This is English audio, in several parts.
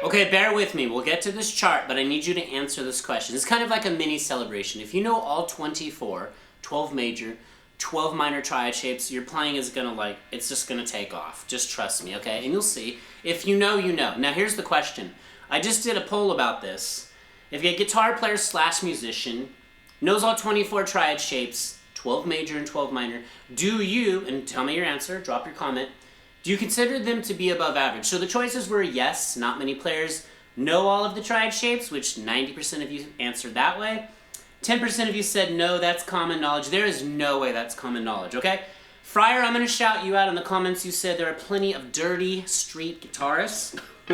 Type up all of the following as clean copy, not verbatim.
Okay, bear with me. We'll get to this chart, but I need you to answer this question. It's kind of like a mini celebration. If you know all 24, 12 major, 12 minor triad shapes, your playing is gonna it's just gonna take off. Just trust me, okay? And you'll see. If you know, you know. Now here's the question. I just did a poll about this. If you're a guitar player / musician, knows all 24 triad shapes, 12 major and 12 minor, do you, and tell me your answer, drop your comment, do you consider them to be above average? So the choices were yes, not many players know all of the triad shapes, which 90% of you answered that way. 10% of you said no, that's common knowledge. There is no way that's common knowledge, okay? Fryer, I'm gonna shout you out in the comments. You said there are plenty of dirty street guitarists who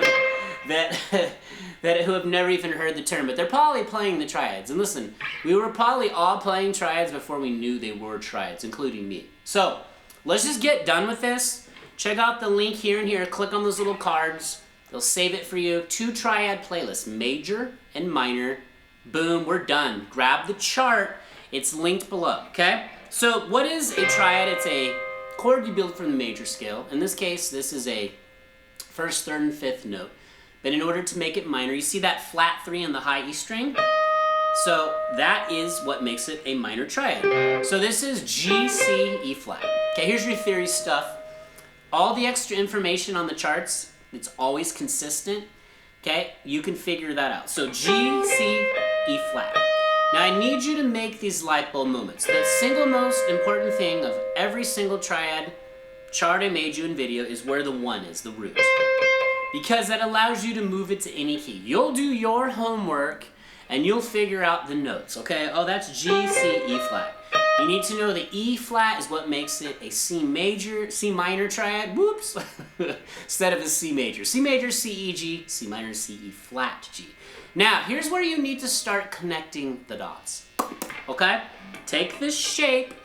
have never even heard the term, but they're probably playing the triads. And listen, we were probably all playing triads before we knew they were triads, including me. So let's just get done with this. Check out the link here and here. Click on those little cards. They'll save it for you. 2 triad playlists, major and minor. Boom, we're done. Grab the chart. It's linked below, okay? So what is a triad? It's a chord you build from the major scale. In this case, this is a 1st, 3rd, and 5th note. But in order to make it minor, you see that flat 3 on the high E string? So that is what makes it a minor triad. So this is G, C, E flat. Okay, here's your theory stuff. All the extra information on the charts, it's always consistent, okay? You can figure that out. So G, C, E flat. Now I need you to make these light bulb moments. The single most important thing of every single triad chart I made you in video is where the 1 is, the root. Because that allows you to move it to any key. You'll do your homework and you'll figure out the notes, okay? Oh, that's G, C, E flat. You need to know the E flat is what makes it a C minor triad, whoops, instead of a C major. C major, C, E, G, C minor, C, E flat, G. Now, here's where you need to start connecting the dots, okay? Take this shape.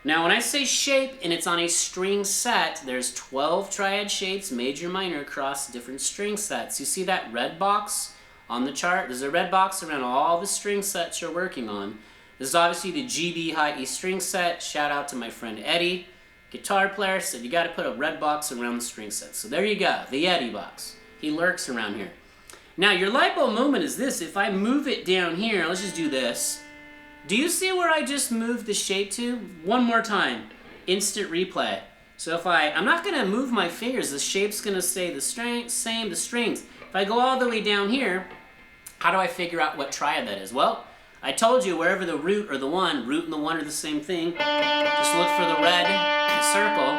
Now, when I say shape and it's on a string set, there's 12 triad shapes, major, minor, across different string sets. You see that red box on the chart? There's a red box around all the string sets you're working on. This is obviously the G, B, high E string set. Shout out to my friend Eddie, guitar player, said you gotta put a red box around the string set. So there you go, the Eddie box. He lurks around here. Now your light bulb moment is this. If I move it down here, let's just do this. Do you see where I just moved the shape to? One more time, instant replay. So if I'm not gonna move my fingers, the shape's gonna stay the same, the strings. If I go all the way down here, how do I figure out what triad that is? Well, I told you wherever the root or the 1, root and the 1 are the same thing. Just look for the red circle.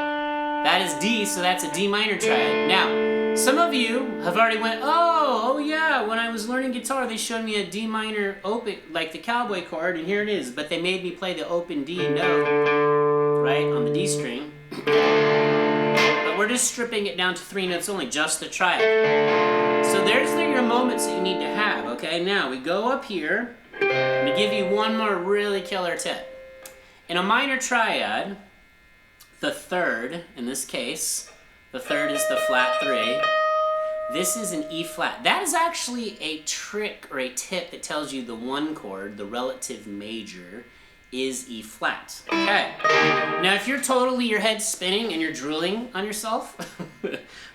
That is D, so that's a D minor triad. Now, some of you have already went, oh yeah, when I was learning guitar, they showed me a D minor open, like the cowboy chord, and here it is. But they made me play the open D note, right, on the D string. But we're just stripping it down to 3 notes only, just the triad. So there's your moments that you need to have, okay? Now, we go up here. I'm going to give you one more really killer tip. In a minor triad, the 3rd, in this case, the 3rd is the flat 3. This is an E flat. That is actually a trick or a tip that tells you the 1 chord, the relative major, is E flat. Okay. Now if you're your head's spinning and you're drooling on yourself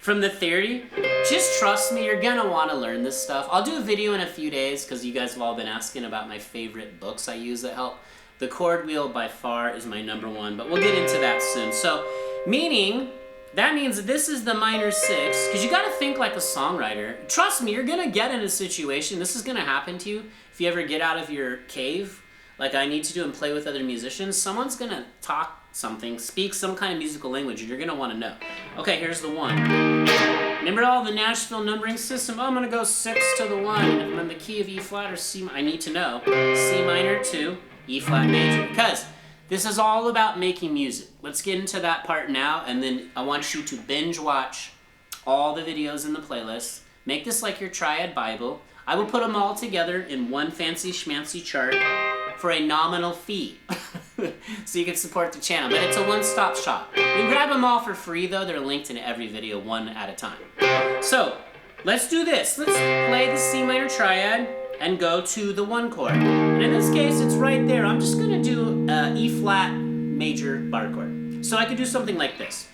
from the theory, just trust me, you're gonna want to learn this stuff. I'll do a video in a few days because you guys have all been asking about my favorite books I use that help. The Chord Wheel by far is my #1, but we'll get into that soon. So, that means that this is the minor 6, because you gotta think like a songwriter. Trust me, you're gonna get in a situation, this is gonna happen to you if you ever get out of your cave, like I need to do and play with other musicians. Someone's gonna talk something, speak some kind of musical language, and you're gonna wanna know. Okay, here's the 1. Remember all the Nashville numbering system? Oh, I'm gonna go 6 to the 1, and if I'm in the key of E flat or C, I need to know. C minor 2, E flat major, because this is all about making music. Let's get into that part now, and then I want you to binge watch all the videos in the playlist. Make this like your triad Bible. I will put them all together in one fancy schmancy chart for a nominal fee. So you can support the channel, but it's a one-stop shop. You can grab them all for free though. They're linked in every video one at a time. So let's do this. Let's play the C minor triad and go to the 1 chord. And in this case, it's right there. I'm just gonna do E flat major bar chord. So I could do something like this.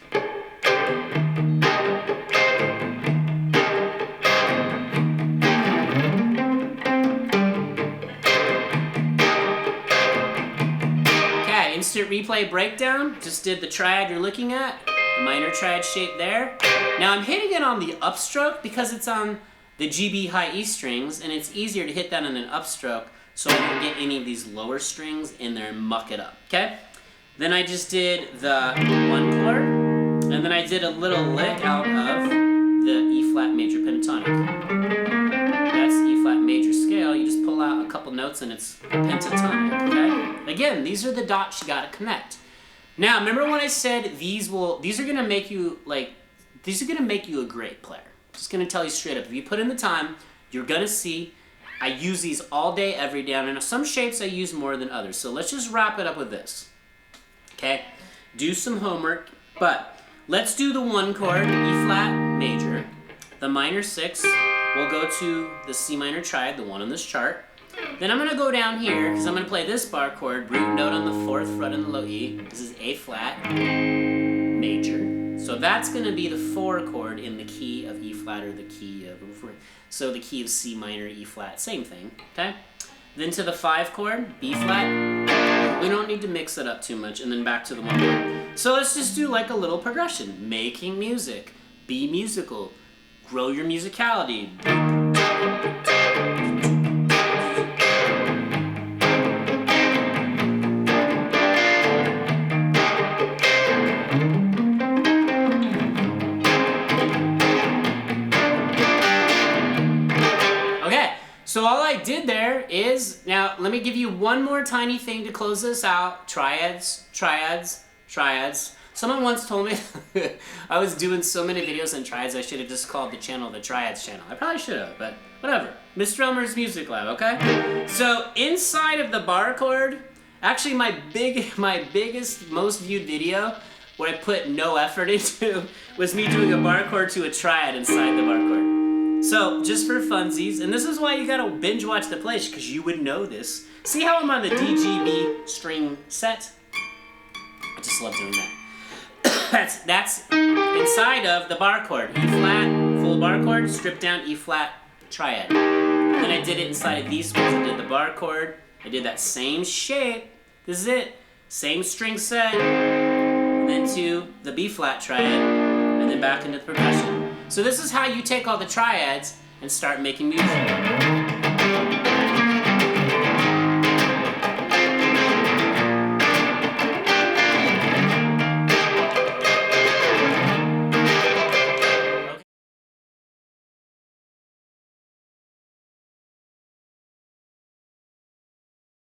insert replay breakdown. Just did the triad you're looking at, the minor triad shape there. Now I'm hitting it on the upstroke because it's on the G, B, high E strings, and it's easier to hit that on an upstroke so I don't get any of these lower strings in there and muck it up, okay? Then I just did the 1 chord, and then I did a little lick out of the E flat major pentatonic. That's E flat major scale. You just pull out a couple notes and it's pentatonic, okay? Again, these are the dots you gotta connect. Now, remember when I said these are gonna make you a great player. Just gonna tell you straight up, if you put in the time, you're gonna see I use these all day, every day, and some shapes I use more than others. So let's just wrap it up with this, okay? Do some homework, but let's do the 1 chord, E flat major. The minor 6, we'll go to the C minor triad, the one on this chart. Then I'm gonna go down here, because I'm gonna play this bar chord, root note on the 4th fret in the low E. This is A flat major. So that's gonna be the 4 chord in the key of E flat or the key of, so the key of C minor, E flat, same thing, okay? Then to the 5 chord, B flat. We don't need to mix it up too much, and then back to the 1 chord. So let's just do like a little progression. Making music, be musical, grow your musicality. So all I did there is, now let me give you one more tiny thing to close this out. Triads, triads, triads. Someone once told me I was doing so many videos on triads I should have just called the channel the Triads channel. I probably should have, but whatever. Mr. Elmer's Music Lab, okay? So inside of the bar chord, actually my biggest, most viewed video where I put no effort into was me doing a bar chord to a triad inside the bar chord. So, just for funsies, and this is why you gotta binge watch the plays, because you would know this. See how I'm on the D, G, B string set? I just love doing that. That's inside of the bar chord. E flat, full bar chord, stripped down E flat, triad. Then I did it inside of these ones. I did the bar chord. I did that same shape. This is it. Same string set. And then to the B flat triad. And then back into the percussion. So this is how you take all the triads and start making music.